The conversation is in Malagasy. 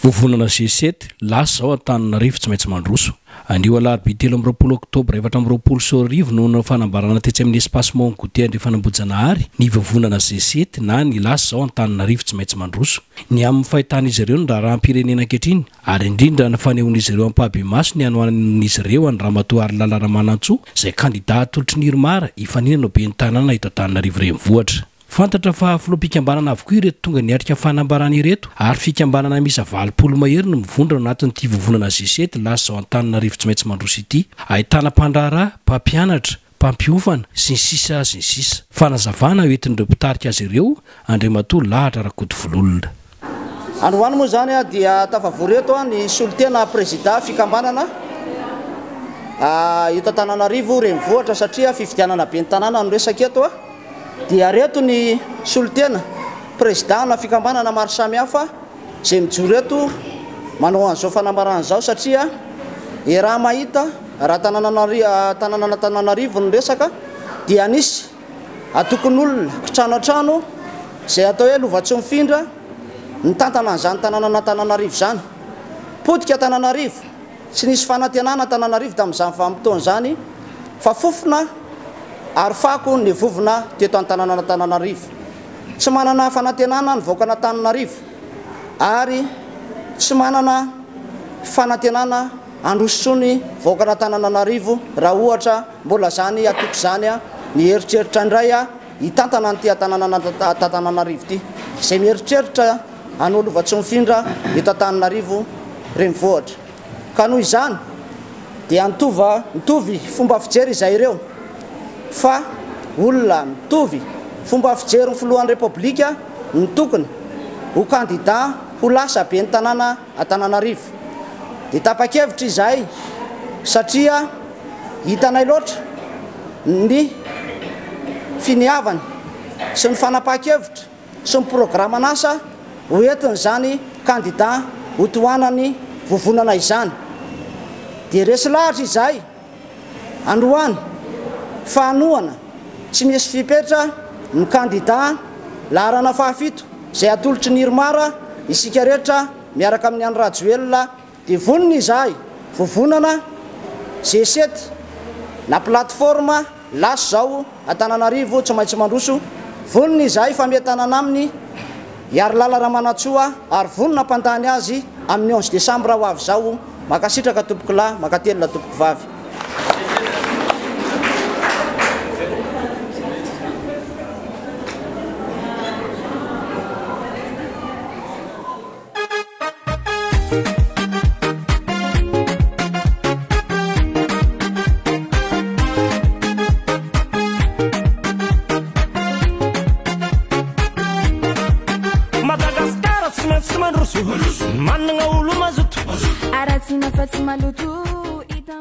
Vovonana sesety lasa zao Antananarivo tsy maintsy mandroso. Anio alarobia 13 oktobra 2020 noho fanambarana tetsy amin'ny espace Mongouté Andriafanambojanahary ny vovonana sesety na ny lasa zao Antananarivo tsy maintsy mandroso. Ny amin'ny fahitan'izy ireo ny raharam-pirenena ankehitriny ary indrindra ny fanehoan'izy ireo ampahabe-maso ny anohan'izy ireo any Ramatoa Arilala Ramanantsoa izay kandidata atolotry ny Irmara hifaninana be ny tanàna eto Antananarivo renivohitra. Fantatra fa filoam-pikambanana avokoa ireto tonga niarika fanambarana ireto ary fikambanana misy 20 mahery no mivondrona anatin'ity vovonana sesety lasa zao Antananarivo tsy maintsy mandroso ity. Ahitana mpandraharaha, mpampianatra, mpampiofana sy ny sisa. Fanazavana hoentin'ireo mpitarika azy ireo Andriamatoa Lahatra Rakotovololona. Androany moa zany dia tafavoreto ny solitena président fikambanana eto Antananarivo renivohitra satria fifidianana be ny tanàna no resaka eto dia reto ny solitena président na fikambanana maro samihafa izay mijoro eto manao an'izao fanambarana zao satria raha mahita raha Tananarivo no resaka dia anisy atokon'olona tranotrano izay atao hoe lovatso mifindra ny tantana an'izany tanàna Tananarivo zany. Potika Tananarivo tsy nisy fanantenana Tananarivo tamin'izany vanim-potoana zany fa fofona ary fako ny vovona teto an-tanàna Tananarivo. Tsy manana fanantenana ny vahoaka Antananarivo ary tsy manana fanantenana androsony vahoaka Antananarivo raha ohatra mbola zany atoko zany ny heritreritra indray hitantana ny Tananarivo ity izay mieritreritra an'olovatso mifindra eto Antananarivo renivohitra. Ka noho izany dia mitovy fomba fijery izay ireo fa olona mitovy fomba fijery ny filohan'ny repoblika ny tokony ho kandida ho lasa be ny tanàna Antananarivo. Dia tapa-kevitra izahay satria hitanay loatra ny finiavany sy ny fanapaha-kevitra sy ny programan'asa ho entiny zany kandida ho tohanany vovonana izany. Dia resy lahatra izahay androany fanohana tsy misy fipetra ny kandida laharana fahafito izay atolotry ny Irmara isika rehetra miaraka amin'ny Andry Rajoelina dia vonona izahay vovonana sesety na plateforme lasa zao Antananarivo tsy maintsy mandroso. Vonona izahay fametanana aminy Arilala Ramanantsoa ary vonona mpandany azy amin'ny 11 Desambra ho avy zao. Makasitraka tompoko lahy, makatelina tompoko vavy. Madagaskara tsy maintsy mandroso manana olo mazoto aratsina fa tsy maloto hita